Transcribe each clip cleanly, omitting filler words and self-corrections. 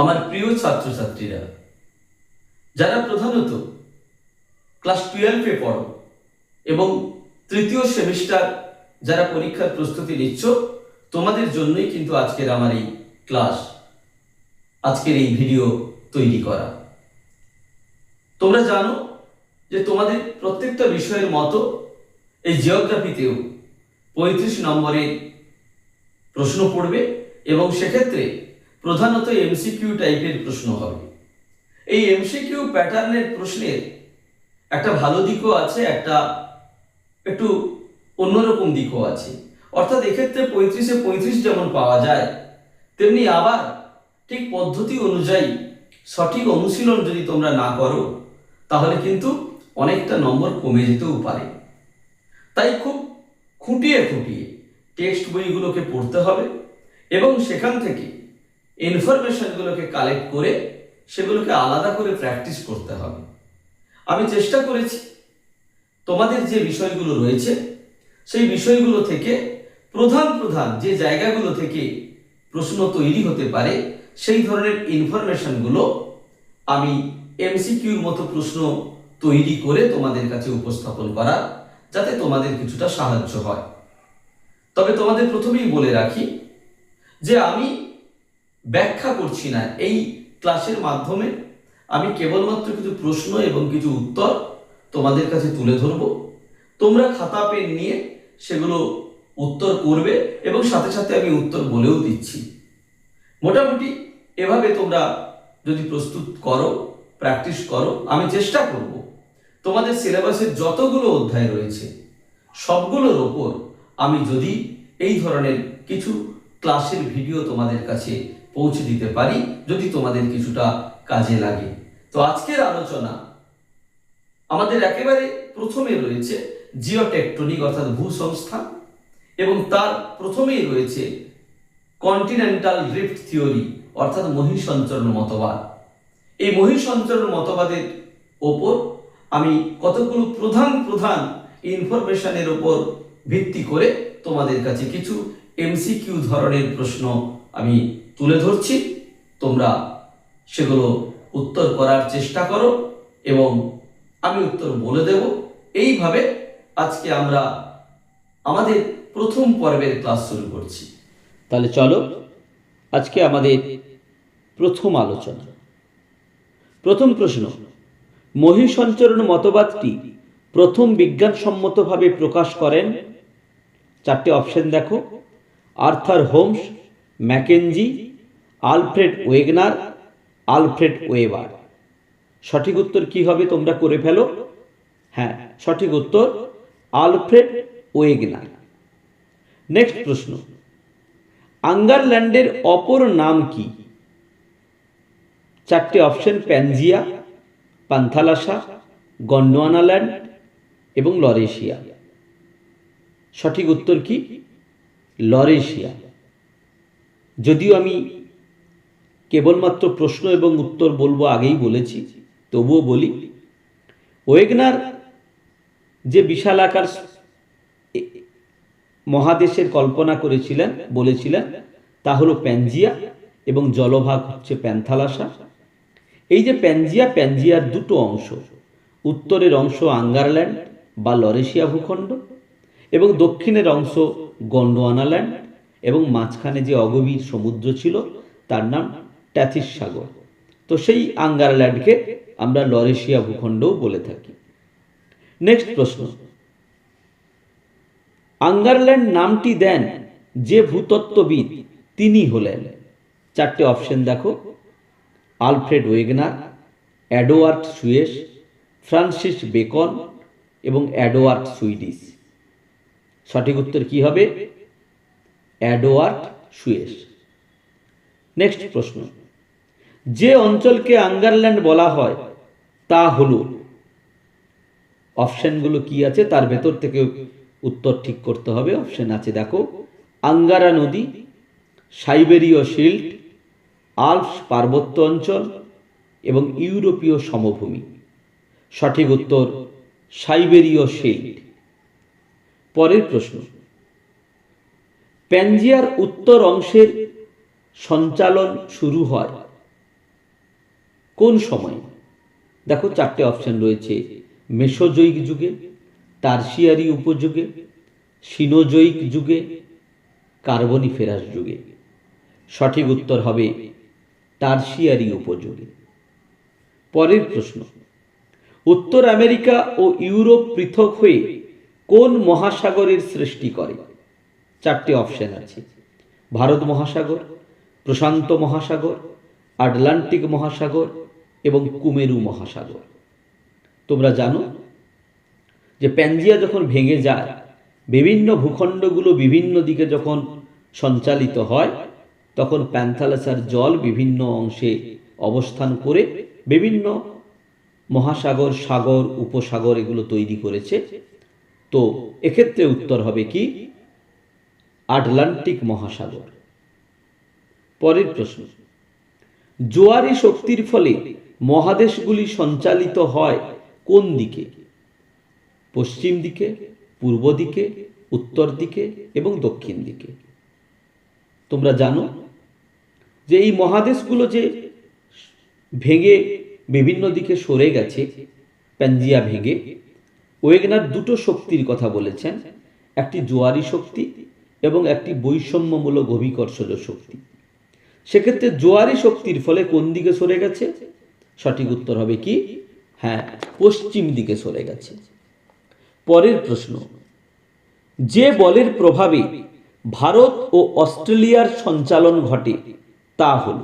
আমার প্রিয় ছাত্রছাত্রীরা, যারা প্রধানত ক্লাস 12-এ পড়ো এবং তৃতীয় সেমিস্টার যারা পরীক্ষার প্রস্তুতি নিচ্ছ, তোমাদের জন্যই কিন্তু আজকের আমার এই ক্লাস, আজকের এই ভিডিও তৈরি করা। তোমরা জানো যে তোমাদের প্রত্যেকটা বিষয়ের মতো এই জিওগ্রাফিতেও 35 নম্বরের প্রশ্ন পড়বে এবং সেক্ষেত্রে প্রধানত এমসিকিউ টাইপের প্রশ্ন হবে। এই এমসিকিউ প্যাটার্নের প্রশ্নের একটা ভালো দিকও আছে, একটা একটু অন্যরকম দিকও আছে। অর্থাৎ এক্ষেত্রে 35-এ 35 যেমন পাওয়া যায়, তেমনি আবার ঠিক পদ্ধতি অনুযায়ী সঠিক অনুশীলন যদি তোমরা না করো, তাহলে কিন্তু অনেকটা নম্বর কমে যেতেও পারে। তাই খুব খুঁটিয়ে খুঁটিয়ে টেক্সট বইগুলোকে পড়তে হবে এবং সেখান থেকে ইনফরমেশনগুলোকে কালেক্ট করে সেগুলোকে আলাদা করে প্র্যাকটিস করতে হবে। আমি চেষ্টা করেছি তোমাদের যে বিষয়গুলো রয়েছে সেই বিষয়গুলো থেকে প্রধান প্রধান যে জায়গাগুলো থেকে প্রশ্ন তৈরি হতে পারে সেই ধরনের ইনফরমেশনগুলো আমি এমসিকিউর মতো প্রশ্ন তৈরি করে তোমাদের কাছে উপস্থাপন করা, যাতে তোমাদের কিছুটা সাহায্য হয়। তবে তোমাদের প্রথমেই বলে রাখি যে আমি ব্যাখ্যা করছি না। এই ক্লাসের মাধ্যমে আমি কেবলমাত্র কিছু প্রশ্ন এবং কিছু উত্তর তোমাদের কাছে তুলে ধরব। তোমরা খাতা পেন নিয়ে সেগুলো উত্তর করবে এবং সাথে সাথে আমি উত্তর বলেও দিচ্ছি। মোটামুটি এভাবে তোমরা যদি প্রস্তুত করো, প্র্যাকটিস করো, আমি চেষ্টা করব তোমাদের সিলেবাসের যতগুলো অধ্যায় রয়েছে সবগুলোর ওপর আমি যদি এই ধরনের কিছু ক্লাসের ভিডিও তোমাদের কাছে পৌঁছে দিতে পারি, যদি তোমাদের কিছুটা কাজে লাগে। তো আজকের আলোচনা আমাদের একেবারে প্রথমে রয়েছে জিওটেকটনিক অর্থাৎ ভূসংস্থান, এবং তার প্রথমেই রয়েছে কন্টিনেন্টাল ড্রিফট থিওরি অর্থাৎ মহাসঞ্চরণ মতবাদ। এই মহাসঞ্চরণ মতবাদের ওপর আমি কতগুলো প্রধান প্রধান ইনফরমেশনের উপর ভিত্তি করে তোমাদের কাছে কিছু এমসিকিউ ধরনের প্রশ্ন আমি তুলে ধরছি। তোমরা সেগুলো উত্তর করার চেষ্টা করো এবং আমি উত্তর বলে দেব। এইভাবে আজকে আমরা আমাদের প্রথম পর্বের ক্লাস শুরু করছি। তাহলে চলো আজকে আমাদের প্রথম আলোচনা। প্রথম প্রশ্ন, মহাসঞ্চরণ মতবাদটি প্রথম বিজ্ঞানসম্মতভাবে প্রকাশ করেন? চারটে অপশন দেখো: Arthur Holmes, Mackenzie, Alfred Wegener, Alfred Weber. সঠিক উত্তর কি হবে তোমরা করে ফেলো। হ্যাঁ, সঠিক উত্তর আলফ্রেড ওয়েগনার। নেক্সট প্রশ্ন, আঙ্গারল্যান্ডের অপর নাম কি? চারটে অপশন: প্যানজিয়া, পান্থালাসা, গন্ডোয়ানাল্যান্ড এবং লরেশিয়া। সঠিক উত্তর কি? লরেশিয়া। যদিও আমি কেবলমাত্র প্রশ্ন এবং উত্তর বলবো, আগেই বলেছি, তবুও বলি। ওয়েগনার যে বিশালাকার মহাদেশের কল্পনা করেছিলেন, বলেছিলেন, তা হলো প্যানজিয়া এবং জলভাগ হচ্ছে প্যান্থালাসা। এই যে প্যানজিয়ার দুটো অংশ, উত্তরের অংশ আঙ্গারল্যান্ড বা লরেশিয়া ভূখণ্ড এবং দক্ষিণের অংশ গন্ডোয়ানাল্যান্ড, এবং মাঝখানে যে অগভীর সমুদ্র ছিল তার নাম ট্যাথিস সাগর। তো সেই আঙ্গারল্যান্ডকে আমরা লরেশিয়া ভূখণ্ডও বলে থাকি। নেক্সট প্রশ্ন, আঙ্গারল্যান্ড নামটি দেন যে ভূতত্ত্ববিদ, তিনি হলেন? চারটে অপশন দেখো: Alfred Wegener, Edward Suez, Francis Bacon এবং এডওয়ার্ড সুইডিশ। সঠিক উত্তর কি হবে? Edward Suez. নেক্সট প্রশ্ন, যে অঞ্চলকে আঙ্গারল্যান্ড বলা হয় তা হলো? অপশনগুলো কি আছে তার ভেতর থেকে উত্তর ঠিক করতে হবে। অপশন আছে দেখো: আঙ্গারা নদী, সাইবেরীয় শিল্ড, আল্পস পার্বত্য অঞ্চল এবং ইউরোপীয় সমভূমি। সঠিক উত্তর সাইবেরীয় শিল্ড। পরের প্রশ্ন, প্যানজিয়ার উত্তর অংশের সঞ্চালন শুরু হয় কোন সময়ে? দেখো চারটে অপশন রয়েছে, মেসোজয়িক যুগে, টারশিয়ারি উপযুগে, সিনোজয়িক যুগে, কার্বনিফেরাস যুগে। সঠিক উত্তর হবে টারশিয়ারি উপযুগে। পরের প্রশ্ন, উত্তর আমেরিকা ও ইউরোপ পৃথক হয়ে কোন মহাসাগরের সৃষ্টি করে? চারটি অপশন আছে, ভারত মহাসাগর, প্রশান্ত মহাসাগর, আটলান্টিক মহাসাগর এবং কুমেরু মহাসাগর। তোমরা জানো যে প্যানজিয়া যখন ভেঙে যায়, বিভিন্ন ভূখণ্ডগুলো বিভিন্ন দিকে যখন সঞ্চালিত হয়, তখন প্যান্থালাসার জল বিভিন্ন অংশে অবস্থান করে বিভিন্ন মহাসাগর, সাগর, উপসাগর এগুলো তৈরি করেছে। তো এক্ষেত্রে উত্তর হবে কি আটলান্টিক মহাসাগর। পরের প্রশ্ন, জোয়ারি শক্তির ফলে মহাদেশগুলি সঞ্চালিত হয় কোন দিকে? পশ্চিম দিকে, পূর্ব দিকে, উত্তর দিকে এবং দক্ষিণ দিকে। তোমরা জানো যে এই মহাদেশগুলো যে ভেঙে বিভিন্ন দিকে সরে গেছে, প্যানজিয়া ভেঙে, ওয়েগনার দুটো শক্তির কথা বলেছেন, একটি জোয়ারি শক্তি এবং একটি বৈষম্যমূলক অভিকর্ষজ শক্তি। সেক্ষেত্রে জোয়ারি শক্তির ফলে কোন দিকে সরে গেছে? সঠিক উত্তর হবে কি হ্যাঁ, পশ্চিম দিকে সরে গেছে। পরের প্রশ্ন, যে বলের প্রভাবে ভারত ও অস্ট্রেলিয়ার সঞ্চালন ঘটে তা হল?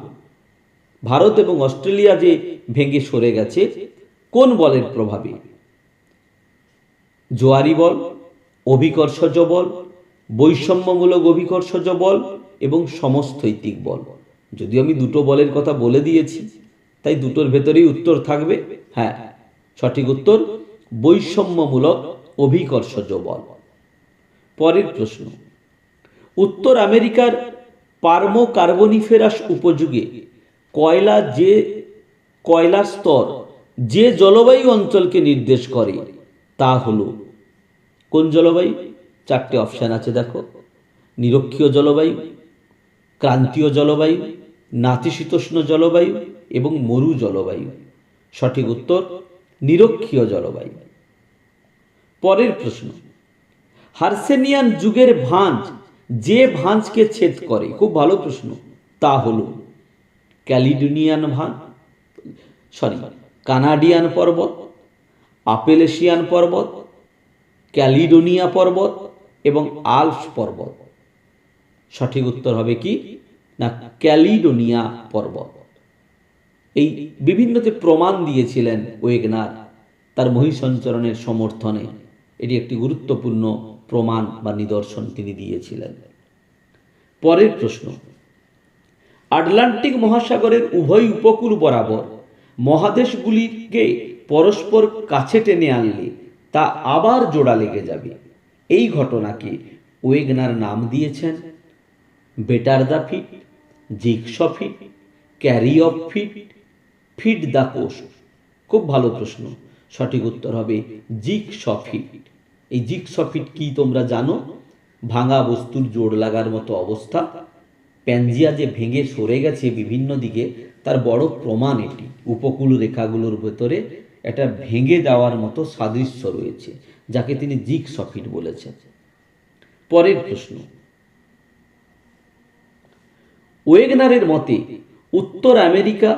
ভারত এবং অস্ট্রেলিয়া যে ভেঙে সরে গেছে, কোন বলের প্রভাবে? জোয়ারি বল, অভিকর্ষজ বল, বৈষম্যমূলক অভিকর্ষজ বল এবং সমস্থৈতিক বল। যদিও আমি দুটো বলের কথা বলে দিয়েছি, তাই দুটোর ভেতরেই উত্তর থাকবে। হ্যাঁ, সঠিক উত্তর বৈষম্যমূলক অভিকর্ষজ বল। পরের প্রশ্ন, উত্তর আমেরিকার পার্মো কার্বনিফেরাস উপযুগে কয়লার স্তর যে জলবায়ু অঞ্চলকে নির্দেশ করে তা হলো কোন জলবায়ু? চারটে অপশন আছে, দেখো, নিরক্ষীয় জলবায়ু, ক্রান্তীয় জলবায়ু, নাতিশীতোষ্ণ জলবায়ু এবং মরু জলবায়ু। সঠিক উত্তর নিরক্ষীয় জলবায়ু। পরের প্রশ্ন, হার্সেনিয়ান যুগের ভাঁজ যে ভাঁজকে ছেদ করে, খুব ভালো প্রশ্ন, তা হলো কানাডিয়ান পর্বত, আপেলেশিয়ান পর্বত, ক্যালিডোনিয়া পর্বত এবং আল্পস পর্বত। সঠিক উত্তর হবে কি না ক্যালিডোনিয়া পর্বত। এই বিভিন্নতে প্রমাণ দিয়েছিলেন ওয়েগনার তার মহিষঞ্চরণের সমর্থনে। এটি একটি গুরুত্বপূর্ণ প্রমাণ বা নিদর্শন তিনি দিয়েছিলেন। পরের প্রশ্ন, আটলান্টিক মহাসাগরের উভয় উপকূল বরাবর মহাদেশগুলিকে পরস্পর কাছে টেনে আনলে তা আবার জোড়া লেগে যাবে। এই ঘটনাকে ওয়েগনার নাম দিয়েছেন better the fit, jigsaw fit, carry off fit, fit the coast. খুব ভালো প্রশ্ন, সঠিক উত্তর হবে জিগস ফিট। এই জিগস ফিট কি তোমরা জানো? ভাঙা বস্তুর জোড় লাগার মতো অবস্থা। প্যানজিয়া যে ভেঙে সরে গেছে বিভিন্ন দিকে, তার বড় প্রমাণ এটি। উপকূল রেখাগুলোর ভেতরে এটা ভেঙে যাওয়ার মতো সাদৃশ্য রয়েছে, যাকে তিনি জিগস ফিট বলেছেন। পরের প্রশ্ন, ওয়েগনারের মতে উত্তর আমেরিকা,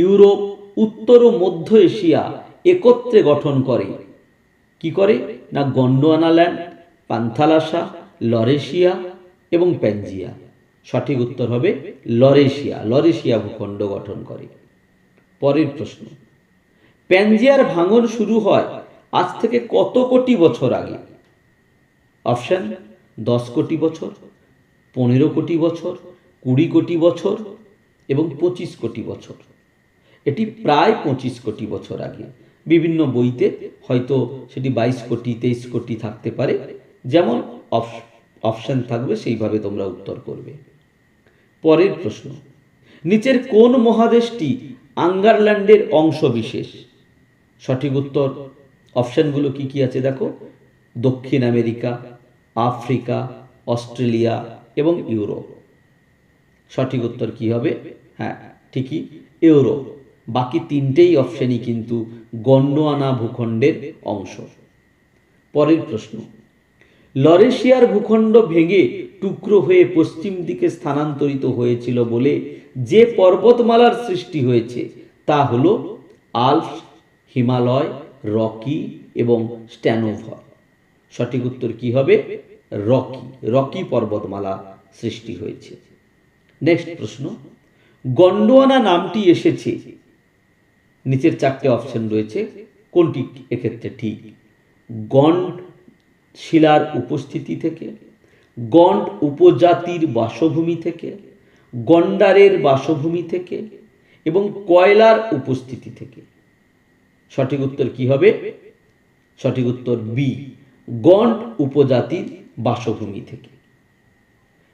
ইউরোপ, উত্তর ও মধ্য এশিয়া একত্রে গঠন করে কি করে না গন্ডোয়ানাল্যান্ড, পান্থালাসা, লরেশিয়া এবং প্যানজিয়া। সঠিক উত্তর হবে লরেশিয়া ভূখণ্ড গঠন করে। পরের প্রশ্ন, প্যানজিয়ার ভাঙন শুরু হয় আজ থেকে কত কোটি বছর আগে? অপশন 10 কোটি বছর, 15 কোটি বছর, 20 কোটি বছর এবং 25 কোটি বছর। এটি প্রায় 25 কোটি বছর আগে। বিভিন্ন বইতে হয়তো সেটি 22 কোটি, 23 কোটি থাকতে পারে। যেমন অপশন থাকবে সেইভাবে তোমরা উত্তর করবে। পরের প্রশ্ন, নিচের কোন মহাদেশটি আঙ্গারল্যান্ডের অংশ বিশেষ? সঠিক উত্তর, অপশনগুলো কি কি আছে দেখো, দক্ষিণ আমেরিকা, আফ্রিকা, অস্ট্রেলিয়া এবং ইউরোপ। সঠিক উত্তর কি হবে? হ্যাঁ, ঠিকই ইউরোপ। বাকি তিনটেই অপশনই কিন্তু গন্ডোয়ানা ভূখণ্ডের অংশ। পরের প্রশ্ন, লরেশিয়ার ভূখণ্ড ভেঙে টুকরো হয়ে পশ্চিম দিকে স্থানান্তরিত হয়েছিল বলে যে পর্বতমালার সৃষ্টি হয়েছে তা হল আল্পস, হিমালয়, রকি এবং স্ট্যানোভর। সঠিক উত্তর কি হবে? রকি। রকি পর্বতমালা সৃষ্টি হয়েছে। নেক্সট প্রশ্ন, গন্ডোয়ানা নামটি এসেছে, নিচের চারটে অপশন রয়েছে, কোনটি এক্ষেত্রে ঠিক? গন্ড শিলার উপস্থিতি থেকে, গন্ড উপজাতির বাসভূমি থেকে, গন্ডারের বাসভূমি থেকে এবং কয়লার উপস্থিতি থেকে। সঠিক উত্তর কি হবে? সঠিক উত্তর বি, গন্ড উপজাতির বাসভূমি থেকে।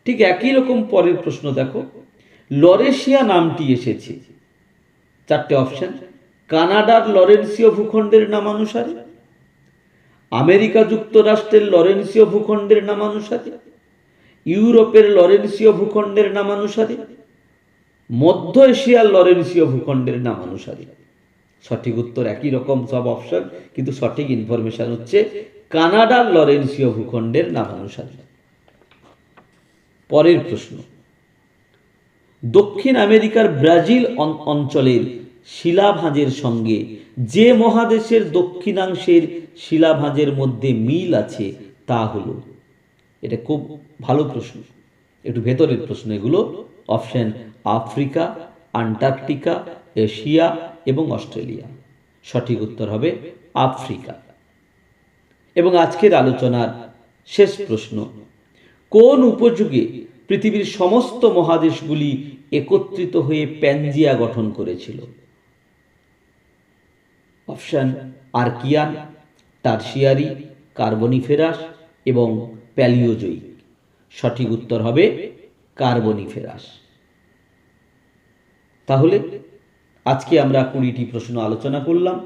ঠিক একই রকম পরের প্রশ্ন দেখো, লরেশিয়া নামটি এসেছে, চারটে অপশন, কানাডার লরেন্সীয় ভূখণ্ডের নামানুসারে, আমেরিকা যুক্তরাষ্ট্রের লরেন্সীয় ভূখণ্ডের নামানুসারে, ইউরোপের লরেন্সীয় ভূখণ্ডের নামানুসারে, মধ্য এশিয়ার লরেন্সীয় ভূখণ্ডের নামানুসারে। সঠিক উত্তর একই রকম সব অপশন, কিন্তু সঠিক ইনফরমেশন হচ্ছে কানাডার লরেন্সীয় ভূখণ্ডের নামানুসারে। পরের প্রশ্ন, দক্ষিণ আমেরিকার ব্রাজিল অঞ্চলের শিলাভাঁজের সঙ্গে যে মহাদেশের দক্ষিণাংশের শিলাভাঁজের মধ্যে মিল আছে তা হলো, এটা খুব ভালো প্রশ্ন, একটু ভেতরের প্রশ্ন এগুলো। অপশন আফ্রিকা, আন্টার্কটিকা, এশিয়া এবং অস্ট্রেলিয়া। সঠিক উত্তর হবে আফ্রিকা। এবং আজকের আলোচনার শেষ প্রশ্ন, কোন উপযুগে পৃথিবীর সমস্ত মহাদেশগুলি একত্রিত হয়ে প্যানজিয়া গঠন করেছিল? অপশন আর্কিয়ান, টারশিয়ারি, কার্বনিফেরাস এবং প্যালিওজয়িক। সঠিক উত্তর হবে কার্বনিফেরাস। তাহলে আজকে আমরা 20টি প্রশ্ন আলোচনা করলাম।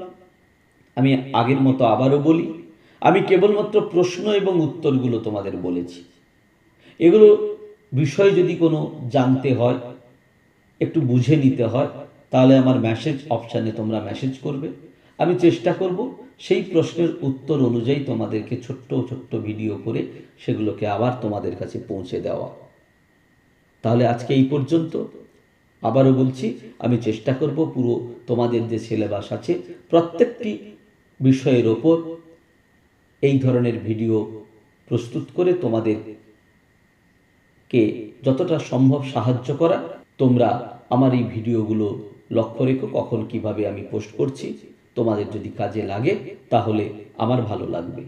আমি আগের মতো আবারও বলি, আমি কেবলমাত্র প্রশ্ন এবং উত্তরগুলো তোমাদের বলেছি। এগুলো বিষয় যদি কোনো জানতে হয়, একটু বুঝে নিতে হয়, তাহলে আমার মেসেজ অপশানে তোমরা মেসেজ করবে। আমি চেষ্টা করব সেই প্রশ্নের উত্তর অনুযায়ী তোমাদেরকে ছোট্ট ছোট্ট ভিডিও করে সেগুলোকে আবার তোমাদের কাছে পৌঁছে দেওয়া। তাহলে আজকে এই পর্যন্ত। আবারও বলছি, আমি চেষ্টা করব পুরো তোমাদের যে সিলেবাস আছে প্রত্যেকটি বিষয়ের ওপর এই ধরনের ভিডিও প্রস্তুত করে তোমাদেরকে যতটা সম্ভব সাহায্য করা। তোমরা আমার এই ভিডিওগুলো লক্ষ্য রেখো, কখন কিভাবে আমি পোস্ট করছি। তোমাদের যদি কাজে লাগে তাহলে আমার ভালো লাগবে।